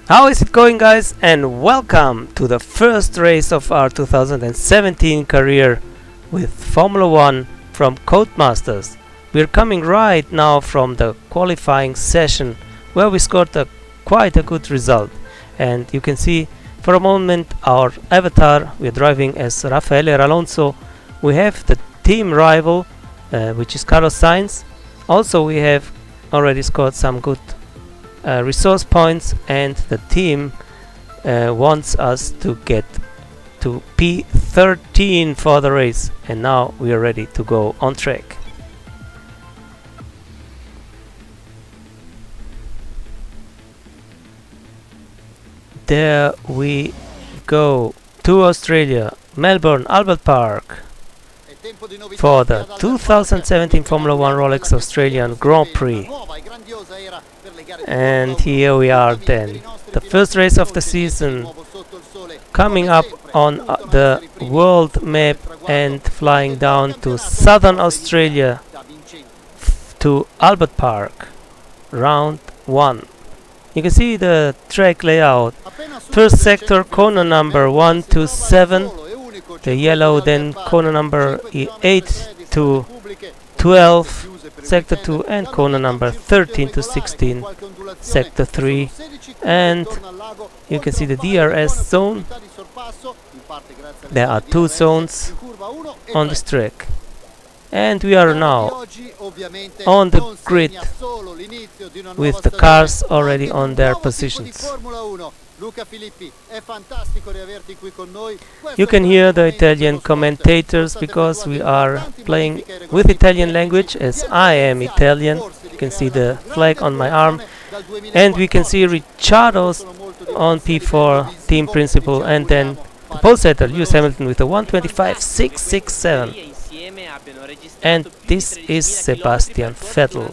How is it going, guys? And welcome to the first race of our 2017 career with Formula 1 from Codemasters. We're coming right now from the qualifying session where we scored quite a good result. And you can see for a moment our avatar, we're driving as Rafael Alonso. We have the team rival, which is Carlos Sainz. Also we have already scored some good resource points, and the team wants us to get to P13 for the race, and now we are ready to go on track. There we go to Australia, Melbourne, Albert Park, for the 2017 Formula 1 Rolex Australian Grand Prix. And here we are then, the first race of the season, coming up on the world map and flying down to southern Australia to Albert Park, round 1. You can see the track layout. First sector, corner number 1 to 7, the yellow, then corner number 8 to 12, sector 2, and corner number 13 to 16, sector 3. And you can see the DRS zone. There are 2 zones on this track. And we are now on the grid with the cars already on their positions. You can hear the Italian commentators because we are playing with Italian language, as I am Italian. You can see the flag on my arm, and we can see Ricciardo's on P4, team principal, and then the pole setter Lewis Hamilton with a 1:25.667. And this is Sebastian Vettel.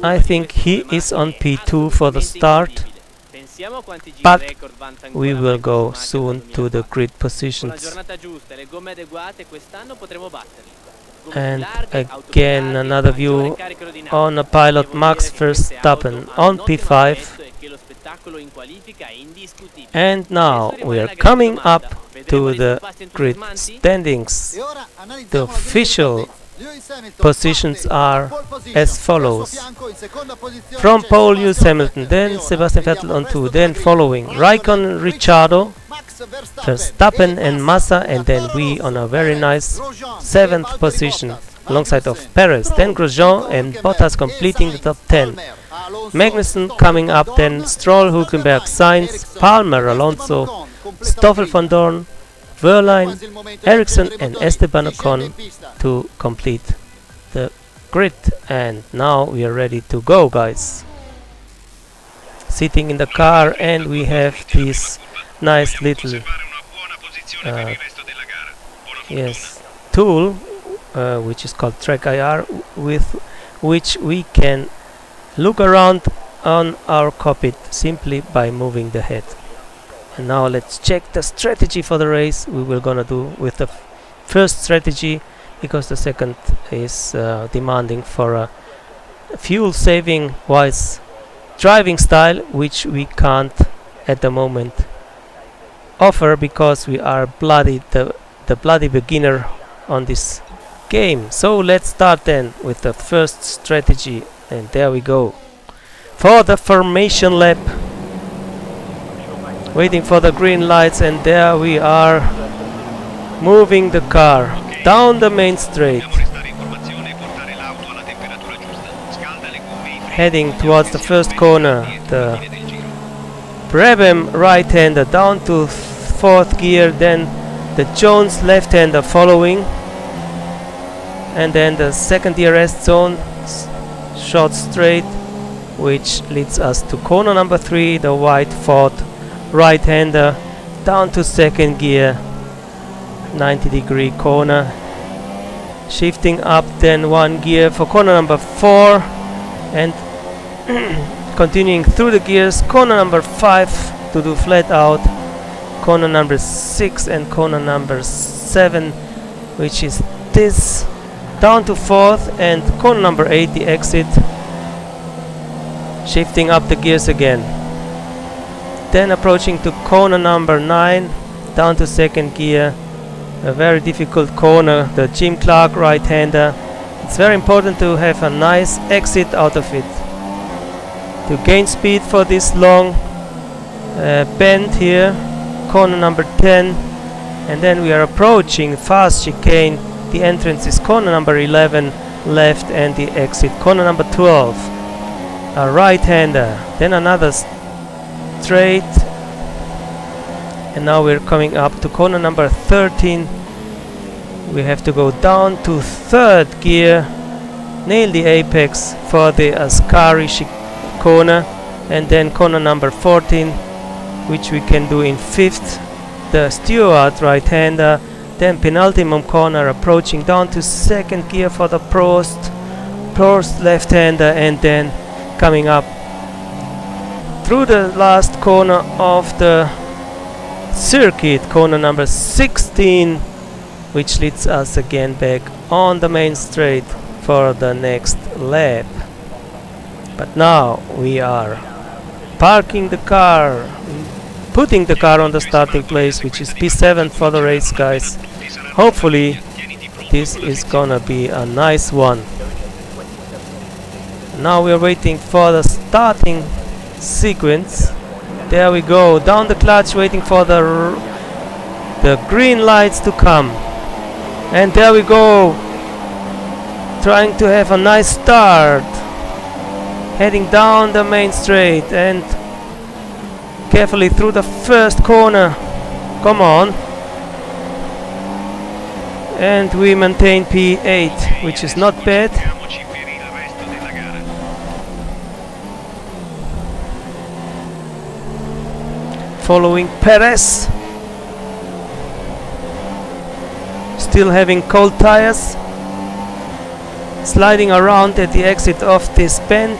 I think he is on P2 for the start, but we will go soon to the grid positions. And again another view on a pilot, Max Verstappen on P5. And now we are coming up to the grid standings. The official positions are as follows. From pole, Lewis Hamilton, then Sebastian Vettel on 2, then following Raikkonen, Ricciardo, Verstappen and Massa, and then we on a very nice 7th position alongside of Perez, then Grosjean and Bottas completing the top 10. Magnussen coming up, then Stroll, Hülkenberg, Sainz, Palmer, Alonso, Stoffel van Dorn, Wehrlein, Ericsson and Esteban Ocon to complete the grid. And now we are ready to go, guys. Sitting in the car, and we have this nice little tool which is called Track IR, with which we can look around on our cockpit simply by moving the head. And now let's check the strategy for the race. We will gonna do with the first strategy, because the second is demanding for a fuel saving wise driving style, which we can't at the moment offer because we are the bloody beginner on this game. So let's start then with the first strategy, and there we go for the formation lap, waiting for the green lights, and there we are moving the car down the main straight, heading towards the first corner. The Brabham right-hander down to 4th gear, then the Jones left-hander following, and then the second DRS zone short straight, which leads us to corner number 3, the white Ford right-hander down to 2nd gear, 90-degree corner, shifting up then 1 gear for corner number 4, and continuing through the gears, corner number 5 to do flat out, corner number 6 and corner number 7, which is this, down to 4th, and corner number 8, the exit, shifting up the gears again. Then approaching to corner number 9, down to second gear. A very difficult corner, the Jim Clark right-hander. It's very important to have a nice exit out of it, to gain speed for this long bend here, corner number 10. And then we are approaching fast chicane. The entrance is corner number 11 left, and the exit corner number 12, a right-hander. Then another straight, and now we're coming up to corner number 13. We have to go down to third gear, nail the apex for the Ascari corner, and then corner number 14, which we can do in fifth, the Stewart right-hander. Then penultimate corner, approaching down to second gear for the Prost left-hander, and then coming up through the last corner of the circuit, corner number 16, which leads us again back on the main straight for the next lap. But now we are parking the car, putting the car on the starting place, which is P7 for the race, guys. Hopefully this is gonna be a nice one. Now we are waiting for the starting sequence. There we go, down the clutch, waiting for the green lights to come. And there we go, trying to have a nice start, heading down the main straight and carefully through the first corner. Come on. And we maintain P8, which is not bad. Following Perez, still having cold tires, sliding around at the exit of this bend.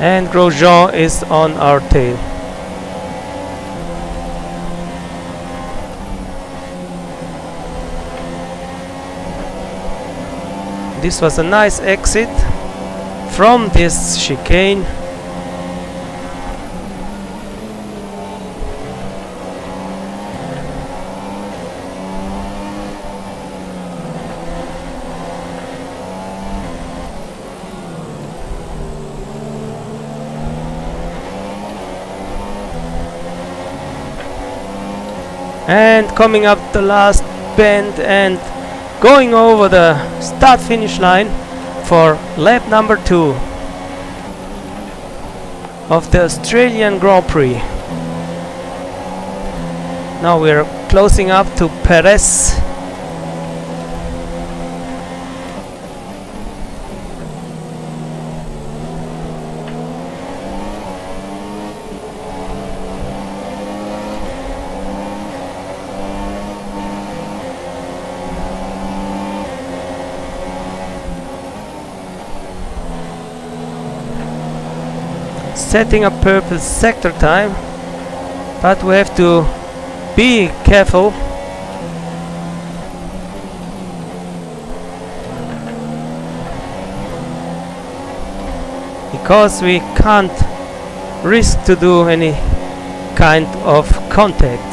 And Grosjean is on our tail. This was a nice exit from this chicane. And coming up the last bend and going over the start-finish line for lap number 2 of the Australian Grand Prix. Now we're closing up to Perez. Setting a purple sector time, but we have to be careful because we can't risk to do any kind of contact.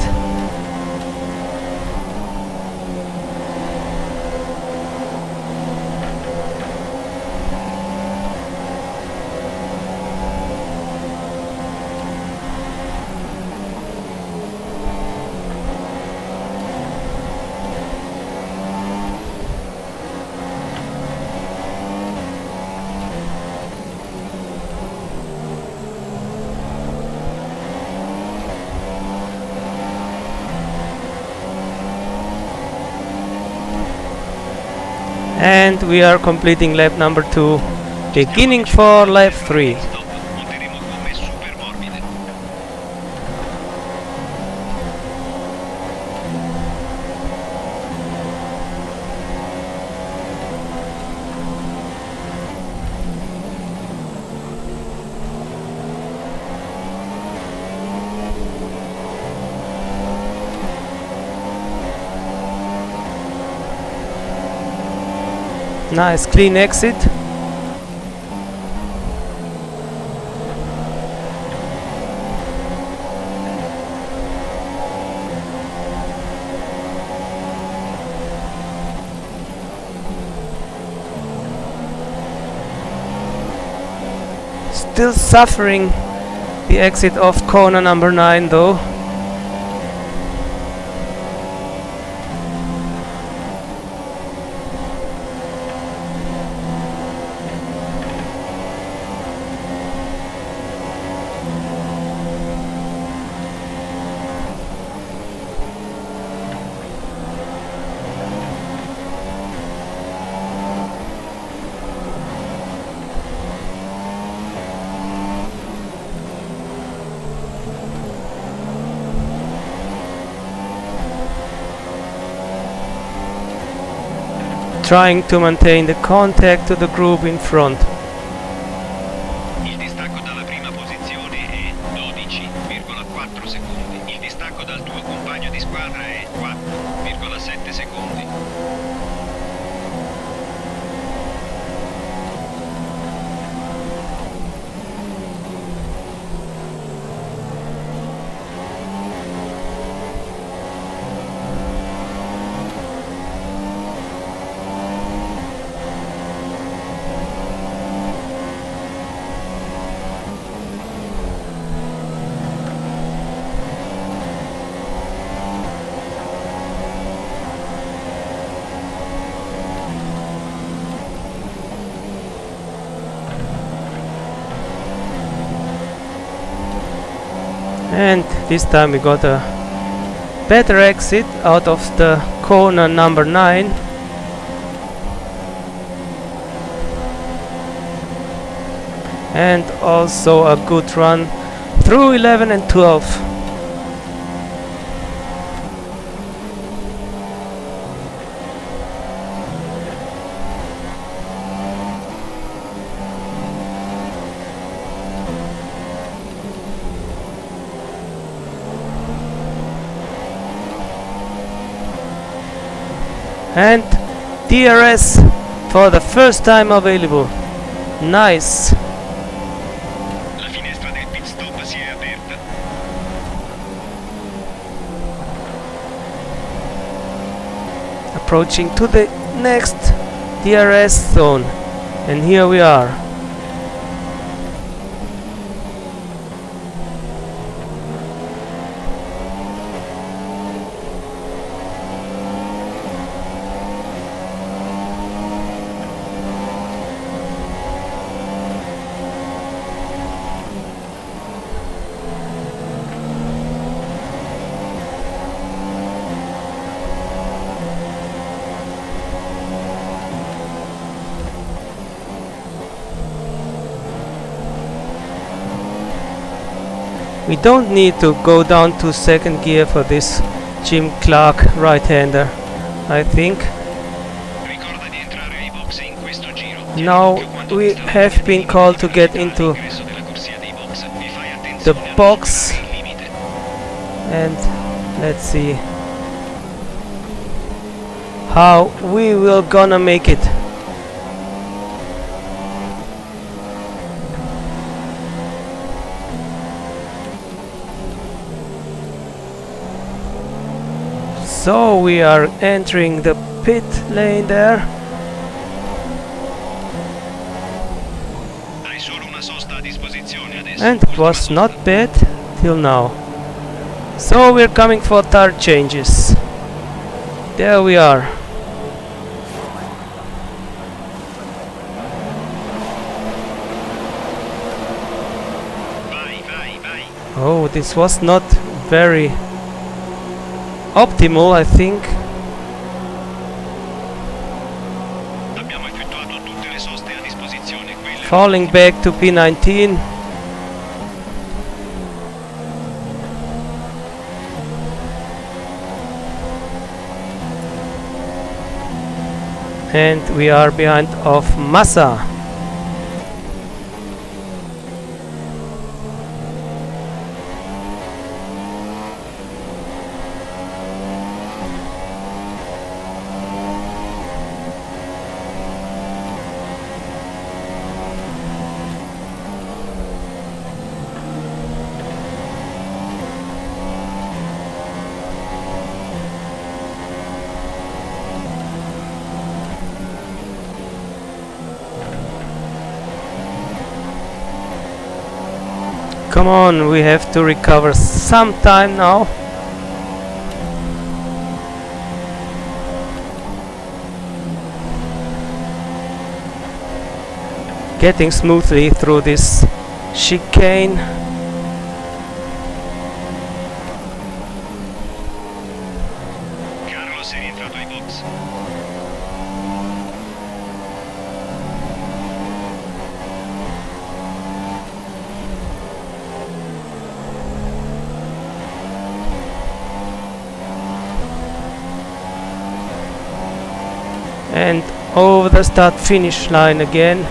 And we are completing lap number 2, beginning for lap 3. Nice clean exit. Still suffering the exit of corner number 9 though. Trying to maintain the contact to the group in front. Il distacco dalla prima posizione è 12,4 secondi. Il distacco dal tuo compagno di squadra è 4,7 secondi. And this time we got a better exit out of the corner number 9. And also a good run through 11 and 12. And DRS for the first time available. Nice. La finestra del pit stop si è aperta. Approaching to the next DRS zone. And here we are. We don't need to go down to second gear for this Jim Clark right-hander, I think. Ricorda di entrare ai box in questo giro. Now we have been called to get into the box, and let's see how we will gonna make it. So we are entering the pit lane there. Hai solo una sosta a disposizione adesso. And it was not bad till now. So we're coming for tire changes. There we are. Vai, vai, vai. Oh, this was not very optimal, I think. Abbiamo effettuato tutte le soste a disposizione. Falling back to P19. And we are behind of Massa. Come on, we have to recover some time now. Getting smoothly through this chicane. Carlos è rientrato ai box. And over the start finish line again.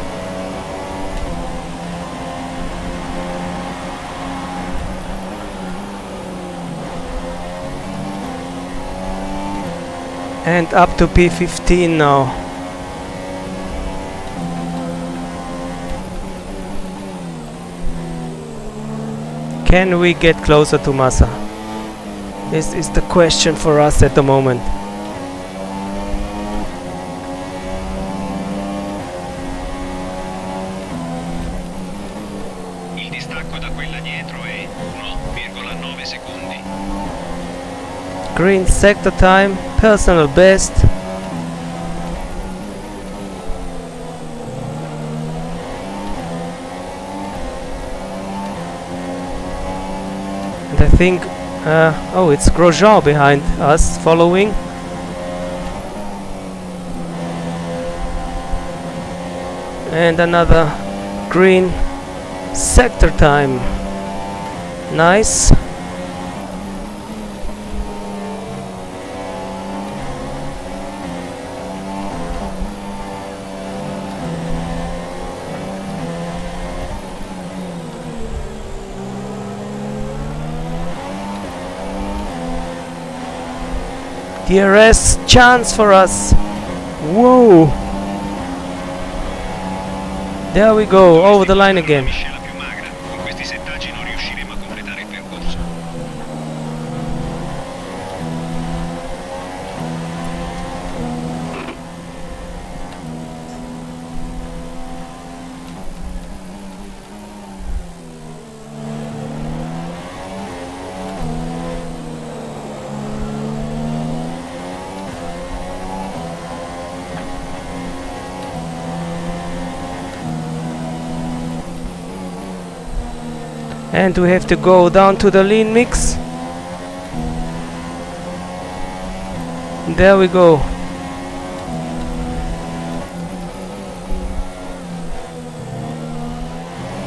And up to P15 now. Can we get closer to Massa? This is the question for us at the moment. Il distacco da quella dietro è 1,9 secondi. Green sector time, personal best. And I think, oh, it's Grosjean behind us following. And another green sector time. Nice. DRS chance for us. Whoa. There we go, over the line again. Miscela più magra. Con questi settaggi non riusciremo a completare il percorso. And we have to go down to the lean mix. There we go.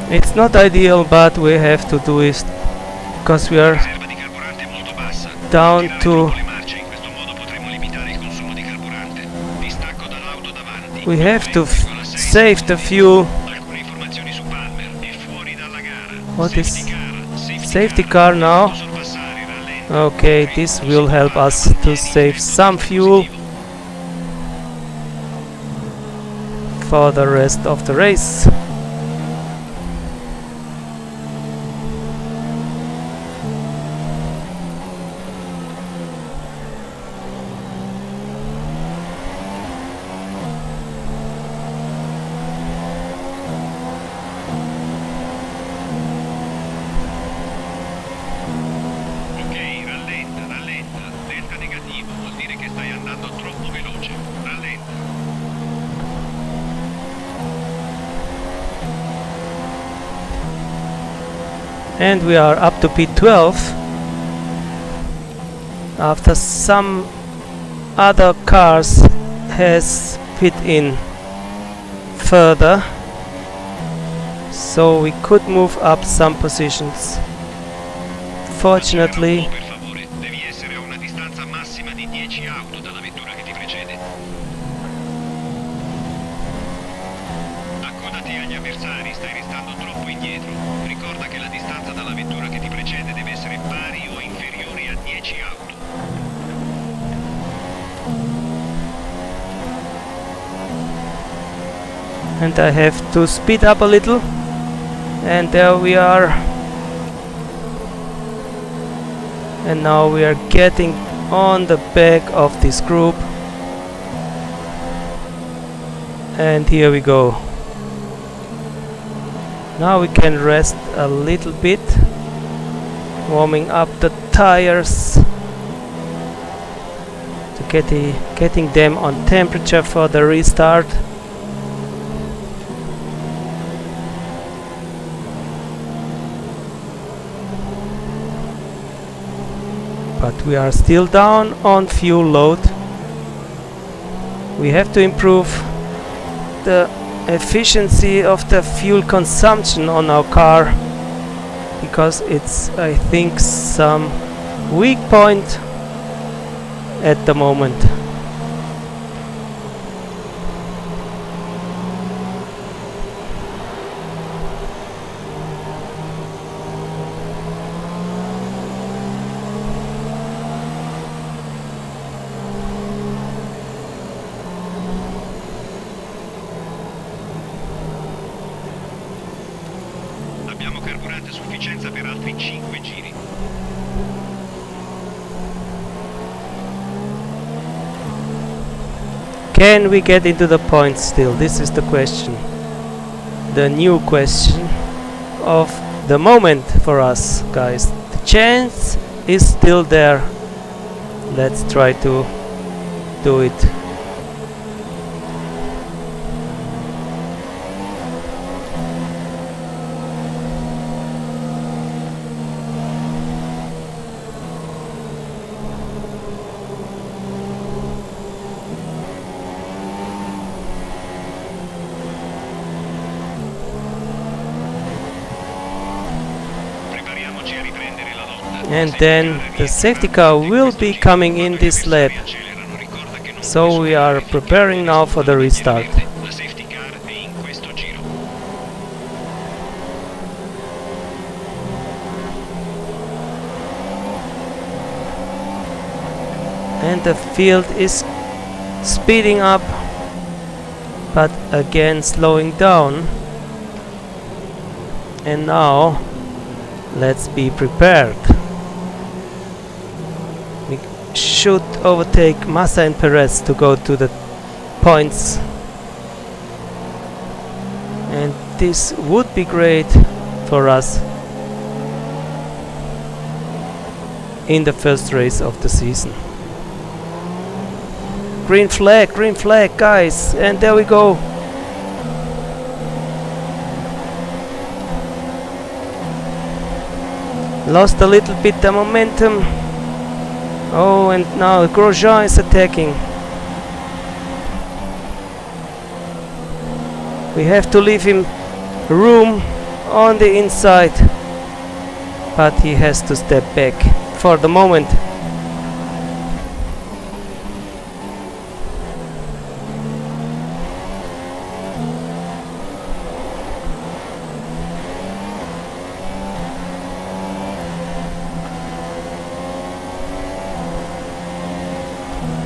It's not ideal, but we have to do it because we are Riserva di carburante molto bassa. down Tirare to. troppo le marce, in questo modo potremo limitare il consumo di carburante. Distacco dall'auto davanti. We have to 9,6 save the fuel. Alcune informazioni su Palmer. È fuori dalla gara. What is Safety safety car now? sorpassare, rallenta. Okay, this will help us to save some fuel for the rest of the race. Ok, rallenta, rallenta. Delta negativo vuol dire che stai andando troppo veloce. Rallenta. And we are up to P12 after some other cars has pit in further, so we could move up some positions. Fortunately, Per favore, devi essere a una distanza massima di 10 auto dalla vettura che ti precede. Accodati agli avversari, stai restando troppo indietro. Ricorda che la distanza dalla vettura che ti precede deve essere pari o inferiore a 10 auto. and I have to speed up a little, and there we are. And now we are getting on the back of this group, and here we go. Now we can rest a little bit, warming up the tires to getting them on temperature for the restart. But we are still down on fuel load. We have to improve the efficiency of the fuel consumption on our car, because it's, I think, some weak point at the moment. Abbiamo carburante a sufficienza per altri 5 giri. Can we get into the points still? This is the question. The new question of the moment for us, guys. The chance is still there. Let's try to do it. Prepariamoci a riprendere la lotta. And then the safety car will be coming in this lap. So we are preparing now for the restart. La safety car è in questo giro. And the field is speeding up, but again slowing down. And now let's be prepared. We should overtake Massa and Perez to go to the points, and this would be great for us in the first race of the season. Green flag, guys, and there we go. Lost a little bit the momentum. Oh, and now Grosjean is attacking. We have to leave him room on the inside, but he has to step back for the moment.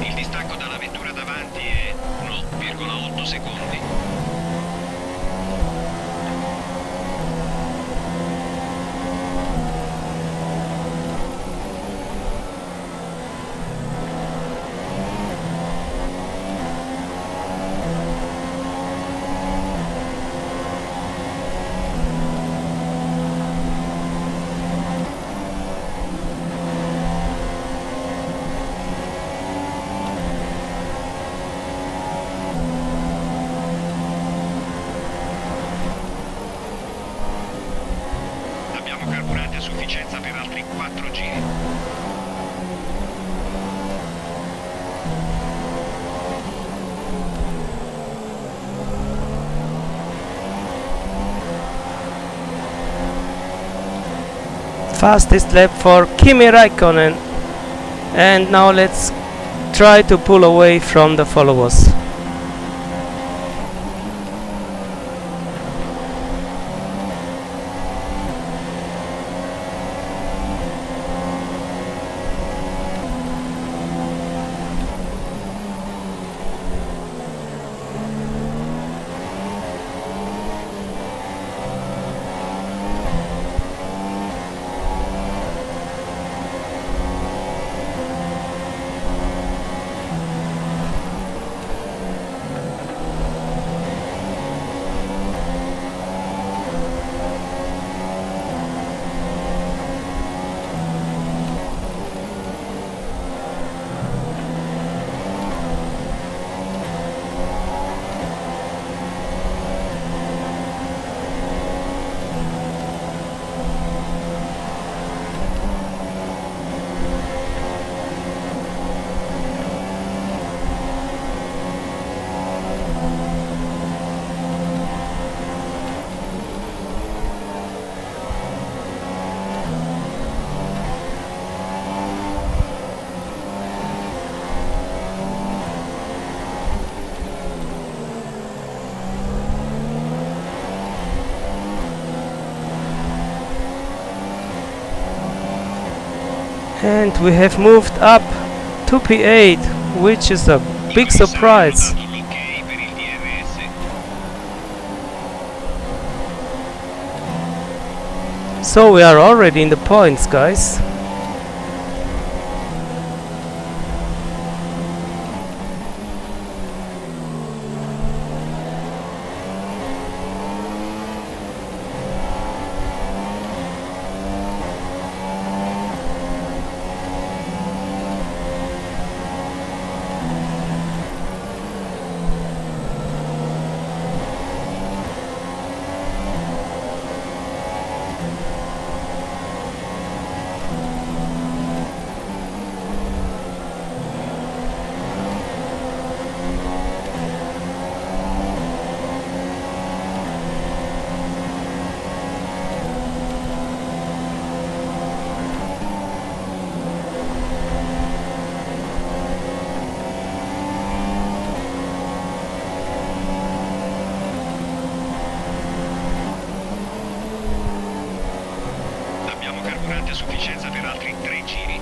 Il distacco dalla vettura davanti è 1,8 secondi. Abbiamo carburante a sufficienza per altri 4 giri. Fastest lap for Kimi Raikkonen, and now let's try to pull away from the followers. And we have moved up to P8, which is a big surprise. Ok per il DRS. So we are already in the points, guys. Abbiamo carburante a sufficienza per altri 3 giri.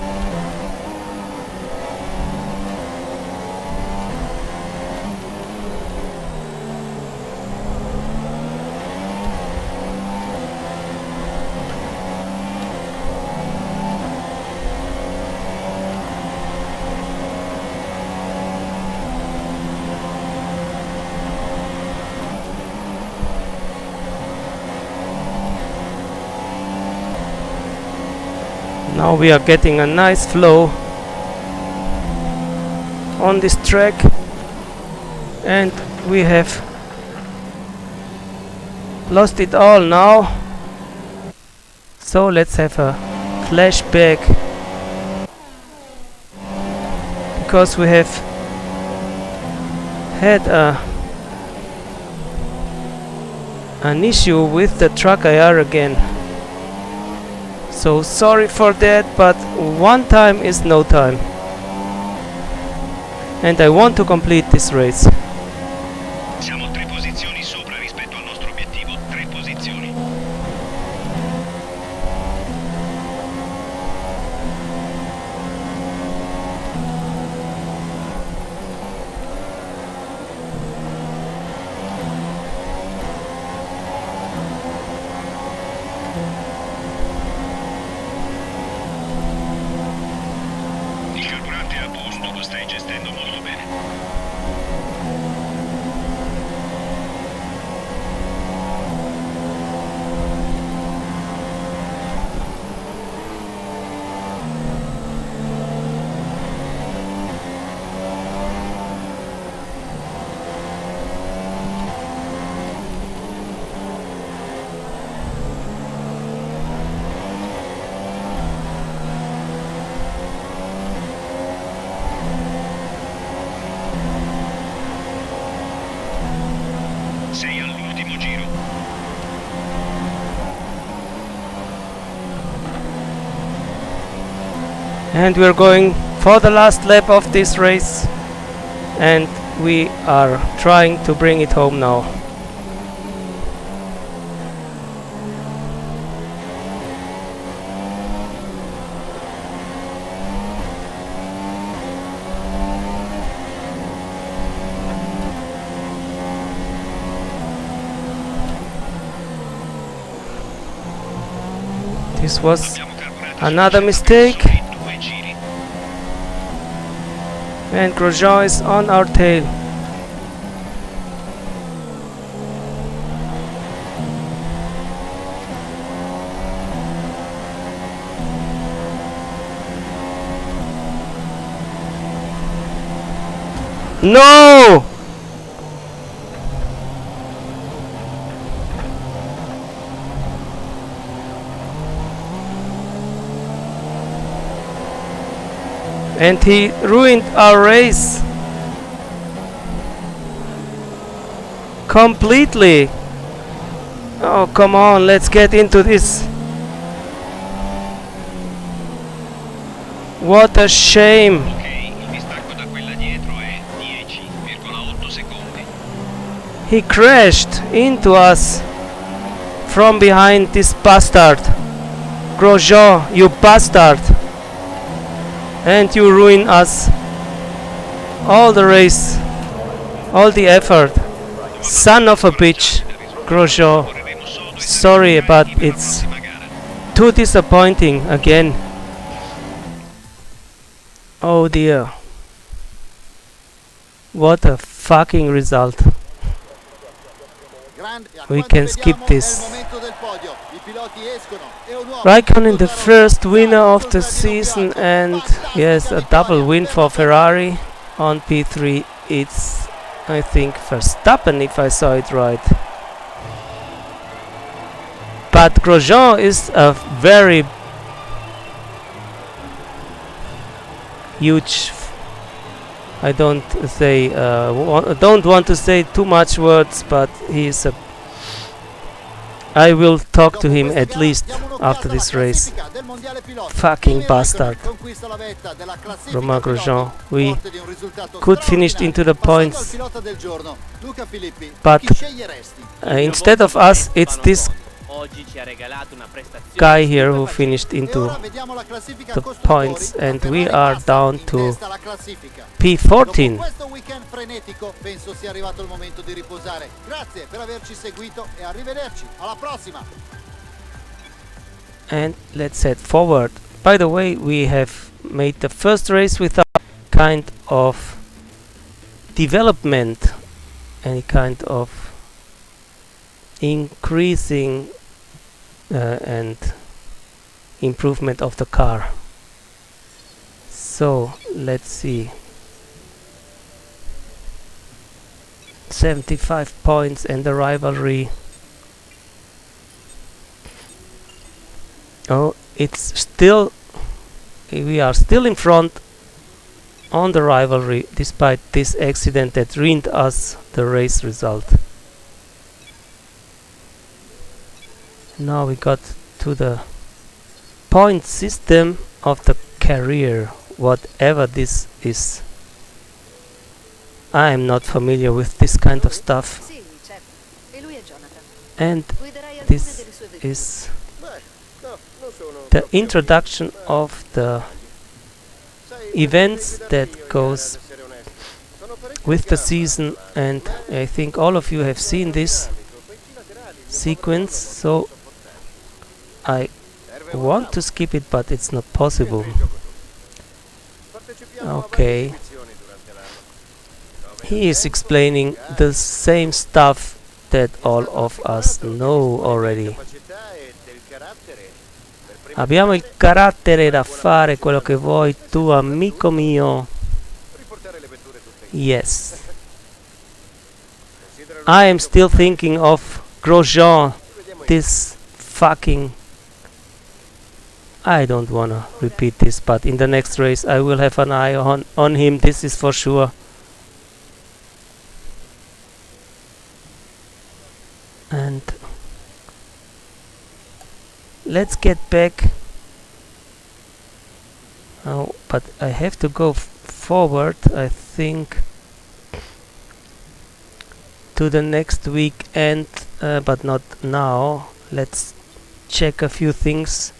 Now we are getting a nice flow on this track, and we have lost it all now. So let's have a flashback, because we have had an issue with the truck IR again. So sorry for that, but one time is no time. And I want to complete this race. Siamo 3 posizioni sopra rispetto al nostro obiettivo, 3 posizioni. Il carburante è a posto, lo stai gestendo molto bene. Sei all'ultimo giro. And we are going for the last lap of this race, and we are trying to bring it home now. This was Abbiamo carburante a another sufficienza per mistake, soli 2 giri. and Grosjean is on our tail. No! And he ruined our race completely. Oh, come on, let's get into this. What a shame. Ok, il distacco da quella dietro è 10,8 secondi. He crashed into us from behind, this bastard. Grosjean, you bastard. and you ruin us all the race, all the effort. Son of a bitch, Grosjean. Sorry, but it's too disappointing again. Oh dear. What a fucking result. We can skip this. Raikkonen, the first winner of the season, and yes, a double win for Ferrari. On P3 it's, I think, Verstappen, if I saw it right. But Grosjean is a very huge, I don't want to say too much words, but he is a, I will talk to him at least after this race. Fucking bastard. Romain Grosjean. We could finish into the points, but instead of us, it's this guy here who finished into the points, and we are down to P14. And let's head forward. By the way, we have made the first race without kind of development, any kind of increasing and improvement of the car. So let's see. 75 points and the rivalry. Oh, it's still, we are still in front on the rivalry despite this accident that ruined us the race result. Now we got to the point system of the career, whatever this is. I am not familiar with this kind of stuff, and this is the introduction of the events that goes with the season, and I think all of you have seen this sequence, so I want to skip it, but it's not possible. Okay. He is explaining the same stuff that all of us know already. Abbiamo il carattere da fare quello che vuoi tu, amico mio. Yes. I am still thinking of Grosjean, this fucking... I don't wanna repeat this, but in the next race I will have an eye on him, this is for sure. And let's get back. Oh, but I have to go forward, I think, to the next weekend, but not now. Let's check a few things.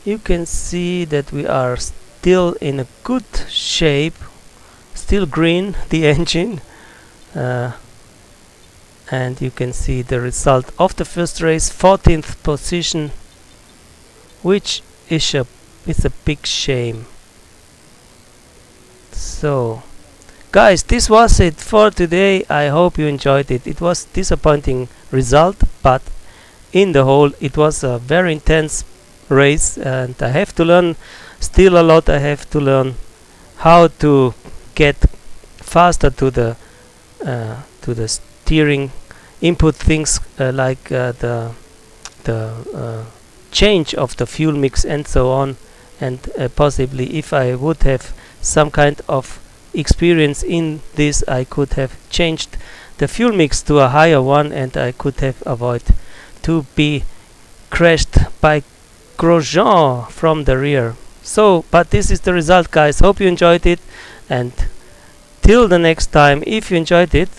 You can see that we are still in a good shape, still green, the engine, and you can see the result of the first race, 14th position, which is a big shame. So guys, this was it for today. I hope you enjoyed it. It was disappointing result, but in the whole it was a very intense race, and I have to learn still a lot. I have to learn how to get faster to the steering input things, like the change of the fuel mix and so on, and possibly if I would have some kind of experience in this, I could have changed the fuel mix to a higher one, and I could have avoided to be crashed by Grosjean from the rear. So, but this is the result, guys. Hope you enjoyed it, and till the next time, if you enjoyed it,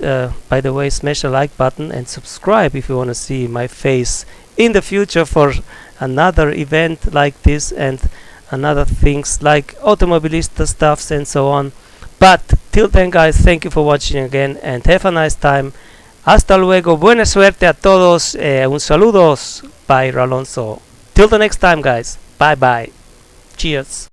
by the way, smash the like button and subscribe if you want to see my face in the future for another event like this, and and other things like automobilista stuffs and so on. But till then, guys, thank you for watching again and have a nice time. Hasta luego, buena suerte a todos, un saludos by Alonso. Till the next time, guys, bye bye, cheers.